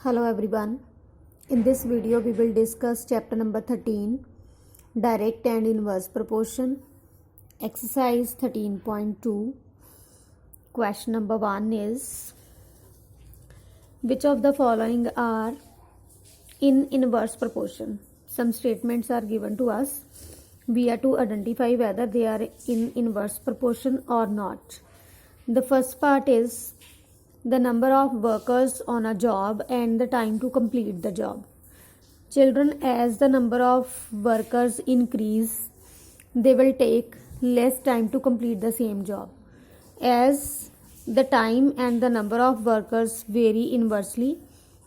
Hello everyone. In this video we will discuss chapter number 13, direct and inverse proportion, exercise 13.2. Question number 1 is, which of the following are in inverse proportion? Some statements are given to us. We are to identify whether they are in inverse proportion or not. The first part is the number of workers on a job and the time to complete the job. Children, as the number of workers increase, they will take less time to complete the same job. As the time and the number of workers vary inversely,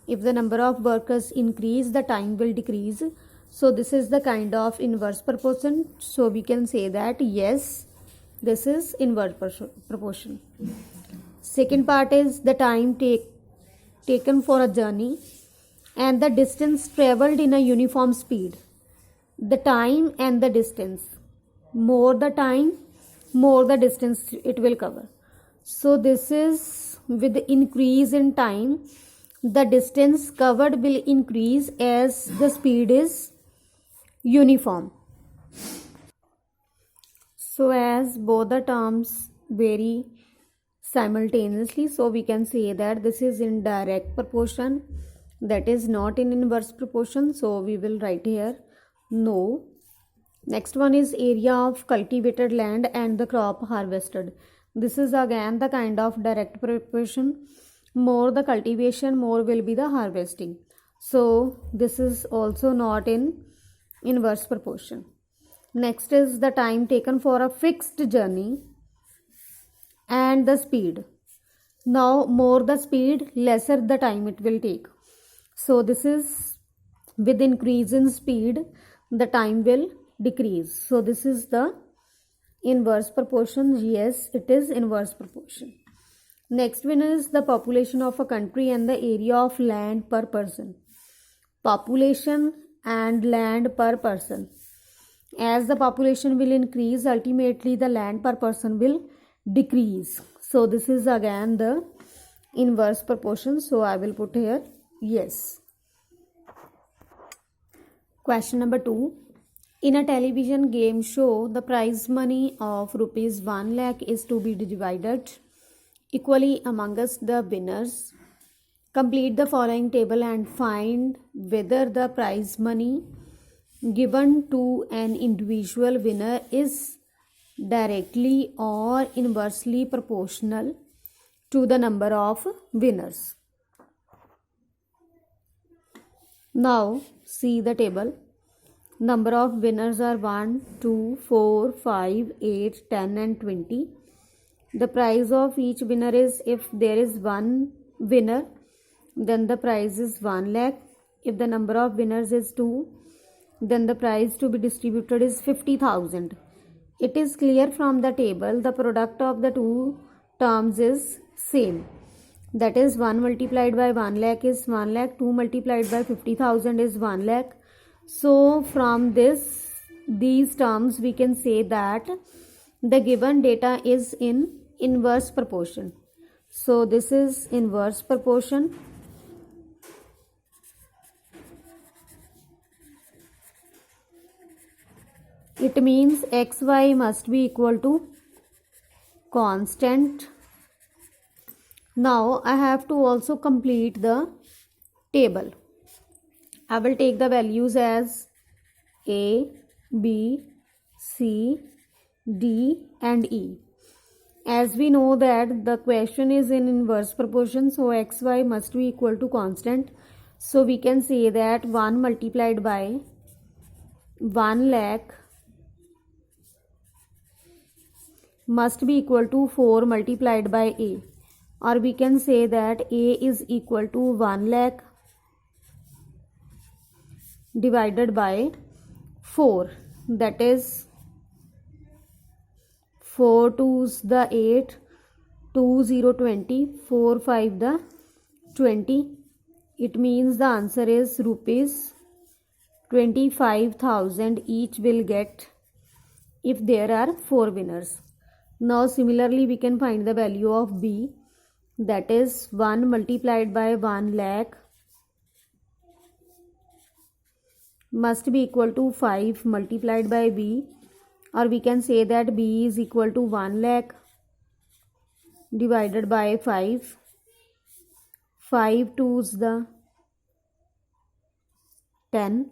if the number of workers increase, the time will decrease. So this is the kind of inverse proportion. So we can say that yes, this is inverse proportion. Second part is the time taken for a journey and the distance traveled in a uniform speed. The time and the distance. More the time, more the distance it will cover. So this is with the increase in time, the distance covered will increase as the speed is uniform. So as both the terms vary simultaneously, so we can say that this is in direct proportion, that is not in inverse proportion. So we will write here no. Next one is area of cultivated land and the crop harvested. This is again the kind of direct proportion. More the cultivation, more will be the harvesting. So this is also not in inverse proportion. Next is the time taken for a fixed journey and the speed. Now more the speed, lesser the time it will take. So this is with increase in speed, the time will decrease. So this is the inverse proportion. Yes, it is inverse proportion. Next one is the population of a country and the area of land per person. Population and land per person. As the population will increase, ultimately the land per person will decrease. So this is again the inverse proportion. So I will put here yes. Question number 2. In a television game show, the prize money of rupees 1 lakh is to be divided equally amongst the winners. Complete the following table and find whether the prize money given to an individual winner is directly or inversely proportional to the number of winners. Now see the table. Number of winners are 1, 2, 4, 5, 8, 10 and 20. The price of each winner is, if there is one winner, then the prize is 1 lakh. If the number of winners is 2, then the prize to be distributed is 50,000. It is clear from the table the product of the two terms is same. That is 1 multiplied by 1 lakh is 1 lakh, 2 multiplied by 50,000 is 1 lakh. So from these terms we can say that the given data is in inverse proportion. So this is inverse proportion. It means xy must be equal to constant. Now I have to also complete the table. I will take the values as A, B, C, D and E. As we know that the question is in inverse proportion, so xy must be equal to constant. So we can say that 1 multiplied by 1 lakh must be equal to 4 multiplied by A, or we can say that A is equal to 1 lakh divided by 4, that is 4 2's the 8, 2 0 20, 4 5 the 20. It means the answer is rupees 25,000 each will get if there are 4 winners. Now similarly we can find the value of B, that is 1 multiplied by 1 lakh must be equal to 5 multiplied by B, or we can say that B is equal to 1 lakh divided by 5. 5 2's the 10.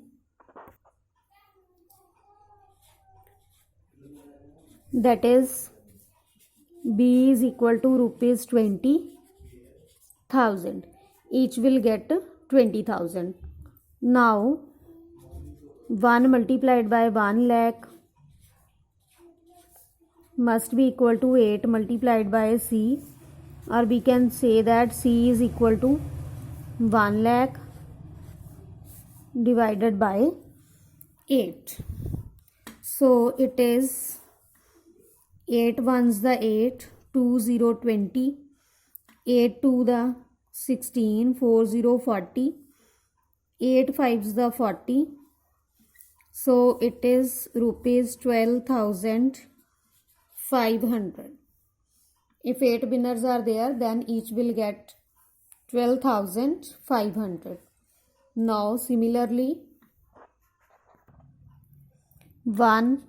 That is B is equal to rupees 20,000. Each will get 20,000. Now 1 multiplied by 1 lakh must be equal to 8 multiplied by C, or we can say that C is equal to 1 lakh divided by 8. So it is 8 ones the 8, 2 0 20, 8 2 the 16, 4 0 40, 8 5's the 40. So it is rupees 12,500. If 8 winners are there, then each will get 12,500. Now similarly, 1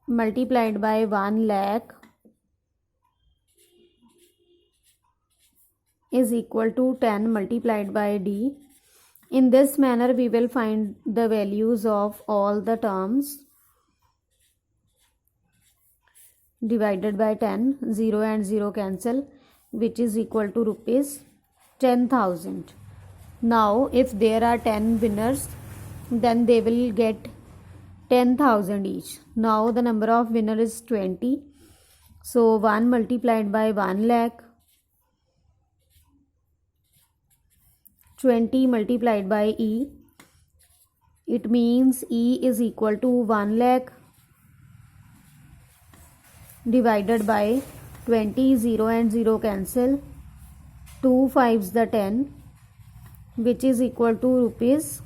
multiplied by 1 lakh is equal to 10 multiplied by D. In this manner, we will find the values of all the terms. Divided by 10, 0 and 0 cancel, which is equal to rupees 10,000. Now if there are 10 winners, then they will get 10,000 each. Now the number of winner is 20. So 1 multiplied by 1 lakh, 20 multiplied by E, it means E is equal to 1 lakh divided by 20, 0 and 0 cancel, 2 5's the 10, which is equal to rupees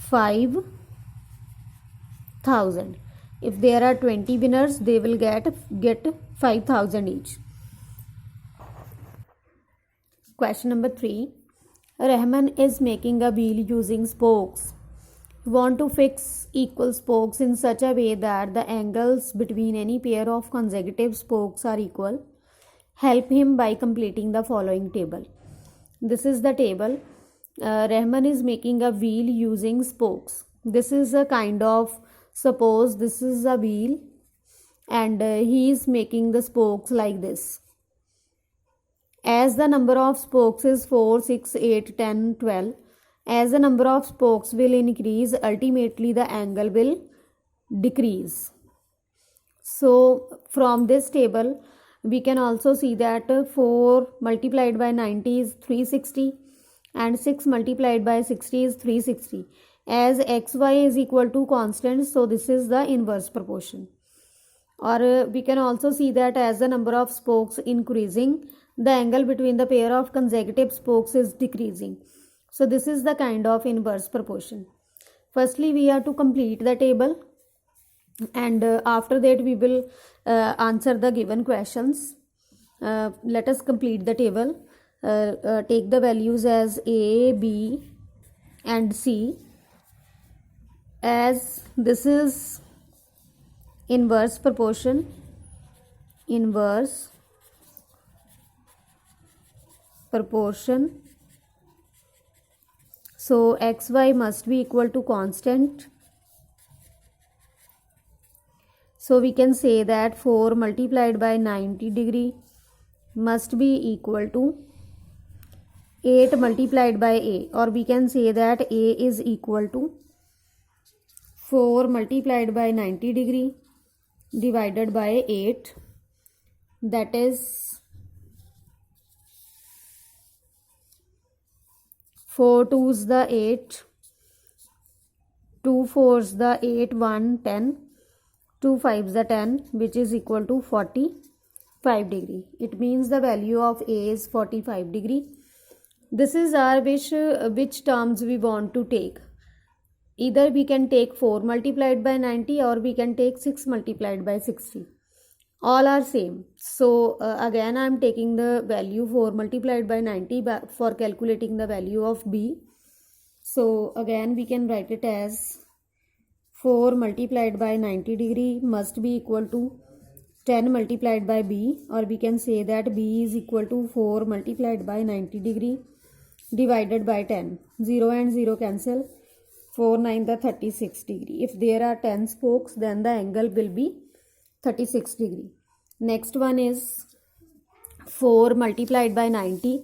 5,000. If there are 20 winners, they will get 5,000 each. Question number 3. Rahman is making a wheel using spokes. Want to fix equal spokes in such a way that the angles between any pair of consecutive spokes are equal. Help him by completing the following table. This is the table. Rahman is making a wheel using spokes. This is a kind of, suppose this is a wheel and he is making the spokes like this. As the number of spokes is 4, 6, 8, 10, 12. As the number of spokes will increase, ultimately the angle will decrease. So from this table, we can also see that 4 multiplied by 90 is 360 and 6 multiplied by 60 is 360. As xy is equal to constant, so this is the inverse proportion. Or we can also see that as the number of spokes increasing, the angle between the pair of consecutive spokes is decreasing. So this is the kind of inverse proportion. Firstly, we have to complete the table, and after that we will answer the given questions. Let us complete the table. Take the values as A, B and C. As this is inverse proportion, so xy must be equal to constant. So we can say that 4 multiplied by 90 degree must be equal to 8 multiplied by A, or we can say that A is equal to 4 multiplied by 90 degree divided by 8, that is 4 2's the 8, 2 4's the 8, 1 10, 2 5's the 10, which is equal to 45 degree. It means the value of A is 45 degree. This is our which terms we want to take. Either we can take 4 multiplied by 90 or we can take 6 multiplied by 60. All are same. So again I am taking the value 4 multiplied by 90 for calculating the value of B. So again we can write it as 4 multiplied by 90 degree must be equal to 10 multiplied by b, or we can say that b is equal to 4 multiplied by 90 degree divided by 10. 0 and 0 cancel. 4 9 the 36 degree. If there are 10 spokes, then the angle will be 36 degree. Next one is 4 multiplied by 90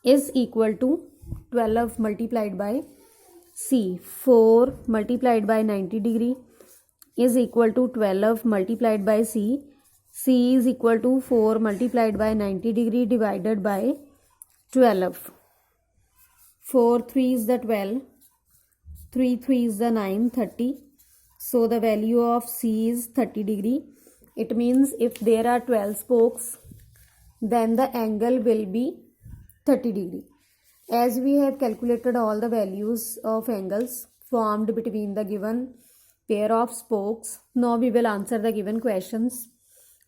is equal to 12 multiplied by c. 4 multiplied by 90 degree is equal to 12 multiplied by c. C is equal to 4 multiplied by 90 degree divided by 12. 4 3 is the 12, 3 3 is the 9, 30. So the value of C is 30 degree. It means if there are 12 spokes, then the angle will be 30 degree. As we have calculated all the values of angles formed between the given pair of spokes, now we will answer the given questions.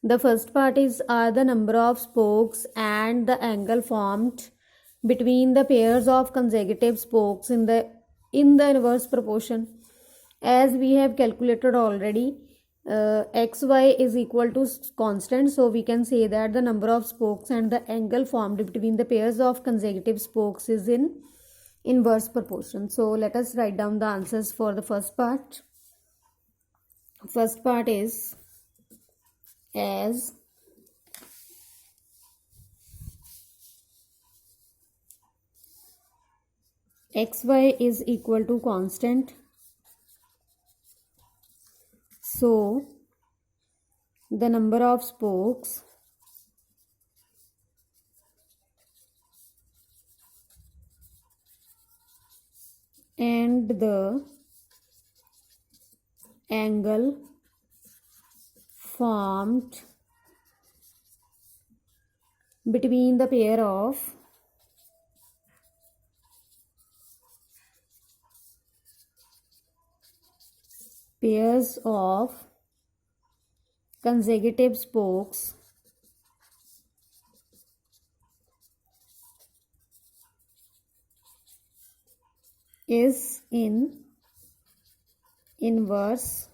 The first part is, are the number of spokes and the angle formed between the pairs of consecutive spokes in the inverse proportion. As we have calculated already, xy is equal to constant, so we can say that the number of spokes and the angle formed between the pairs of consecutive spokes is in inverse proportion. So let us write down the answers for the first part. First part is, as xy is equal to constant, so the number of spokes and the angle formed between the pair of pairs of consecutive spokes is in inverse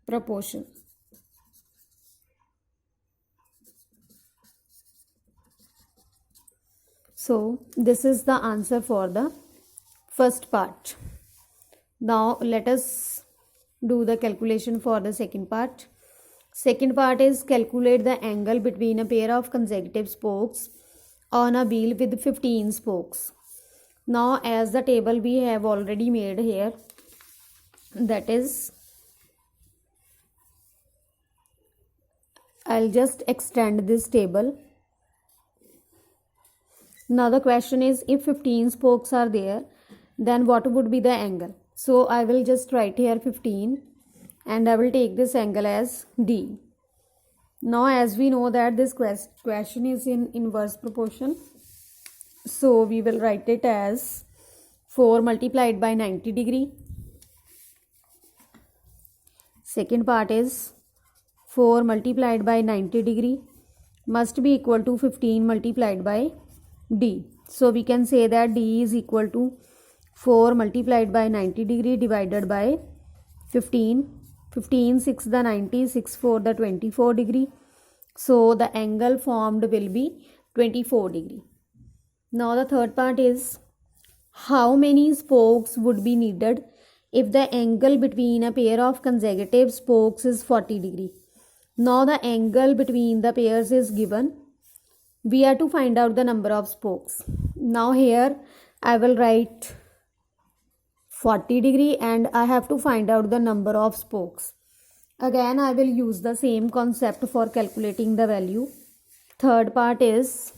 proportion. So this is the answer for the first part. Now let us do the calculation for the second part. Second part is, calculate the angle between a pair of consecutive spokes on a wheel with 15 spokes. Now as the table we have already made here, that is, I'll just extend this table. Now the question is, if 15 spokes are there, then what would be the angle? So I will just write here 15 and I will take this angle as D. Now as we know that this question is in inverse proportion, so we will write it as 4 multiplied by 90 degree. Second part is 4 multiplied by 90 degree must be equal to 15 multiplied by D. So we can say that D is equal to 4 multiplied by 90 degree divided by 15. 15 6 the 90, 6 4 the 24 degree. So the angle formed will be 24 degree. Now the third part is, how many spokes would be needed if the angle between a pair of consecutive spokes is 40 degree. Now the angle between the pairs is given. We are to find out the number of spokes. Now here I will write 40 degree and I have to find out the number of spokes. Again I will use the same concept for calculating the value. Third part is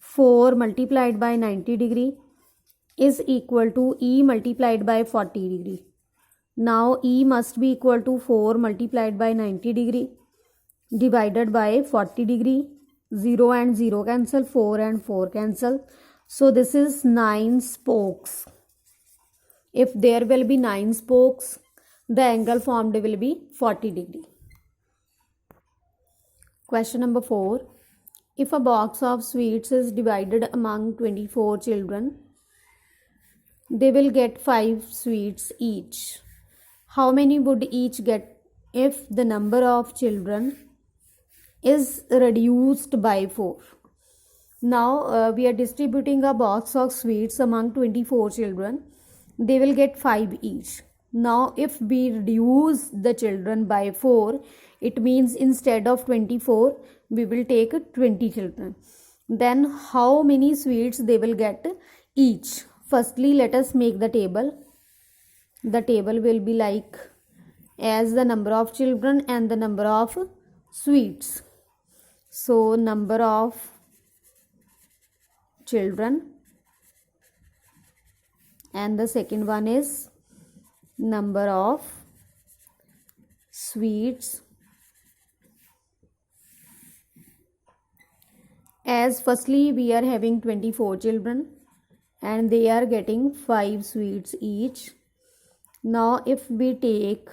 4 multiplied by 90 degree is equal to E multiplied by 40 degree. Now E must be equal to 4 multiplied by 90 degree divided by 40 degree. 0 and 0 cancel, 4 and 4 cancel. So this is 9 spokes. If there will be 9 spokes, the angle formed will be 40 degree. Question number 4. If a box of sweets is divided among 24 children, they will get 5 sweets each. How many would each get if the number of children is reduced by 4? Now we are distributing a box of sweets among 24 children. They will get 5 each. Now if we reduce the children by 4, it means instead of 24 we will take 20 children. Then how many sweets they will get each? Firstly, let us make the table. The table will be like as the number of children and the number of sweets. So number of children, and the second one is number of sweets. As firstly we are having 24 children and they are getting 5 sweets each. Now if we take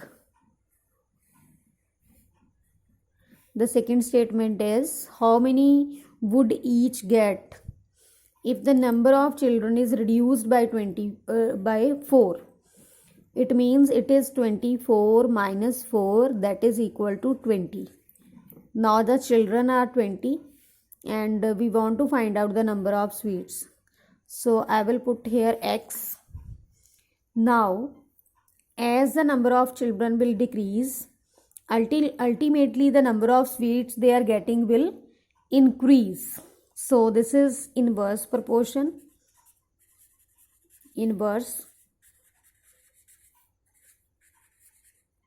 the second statement is how many would each get if the number of children is reduced by 4. It means it is 24 minus 4, that is equal to 20. Now the children are 20 and we want to find out the number of sweets. So I will put here x. Now as the number of children will decrease, ultimately the number of sweets they are getting will increase. So this is inverse proportion. Inverse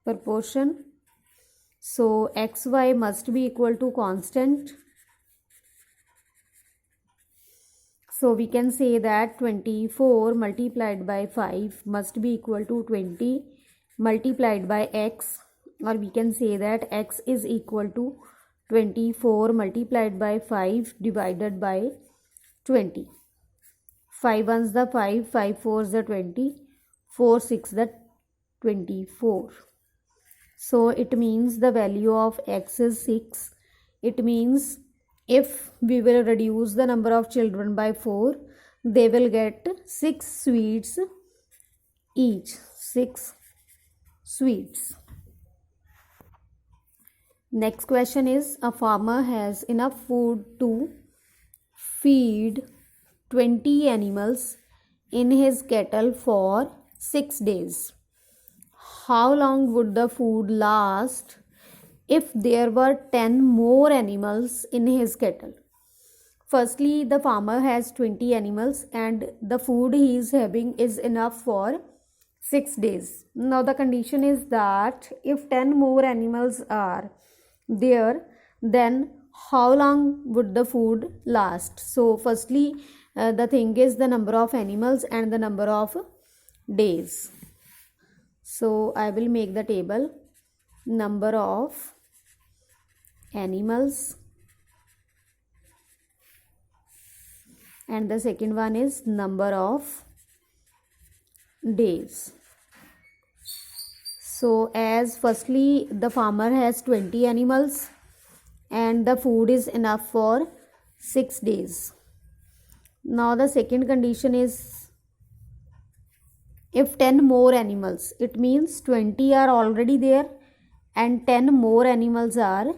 proportion. So xy must be equal to constant. So we can say that 24 multiplied by 5 must be equal to 20 multiplied by x, or we can say that x is equal to 24 multiplied by 5 divided by 20. 5 ones the 5, 5 fours the 20, 4 6 the 24. So it means the value of x is 6. It means if we will reduce the number of children by 4, they will get 6 sweets each. 6 sweets. Next question is, a farmer has enough food to feed 20 animals in his cattle for 6 days. How long would the food last if there were 10 more animals in his cattle? Firstly, the farmer has 20 animals and the food he is having is enough for 6 days. Now the condition is that if 10 more animals are there, then how long would the food last? So firstly the thing is the number of animals and the number of days. So I will make the table. Number of animals and the second one is number of days. So as firstly the farmer has 20 animals and the food is enough for 6 days. Now the second condition is if 10 more animals, it means 20 are already there and 10 more animals are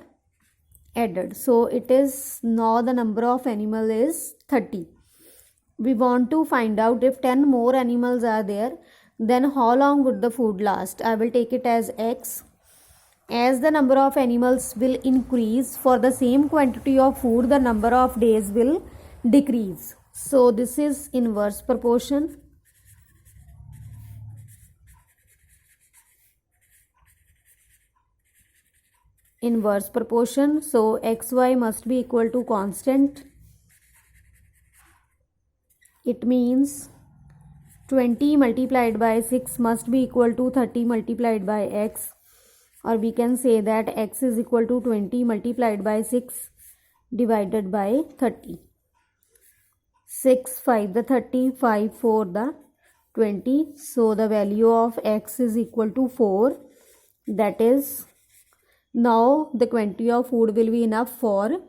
added. So it is now the number of animal is 30. We want to find out if 10 more animals are there, then how long would the food last? I will take it as x. As the number of animals will increase, for the same quantity of food, the number of days will decrease. So this is inverse proportion. Inverse proportion. So xy must be equal to constant. It means 20 multiplied by 6 must be equal to 30 multiplied by x, or we can say that x is equal to 20 multiplied by 6 divided by 30. 6 5 the 30, 5 4 the 20. So the value of x is equal to 4. That is, now the quantity of food will be enough for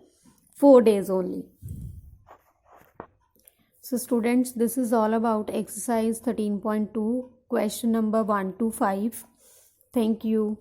4 days only. So students, this is all about exercise 13.2, question number 1 to 5. Thank you.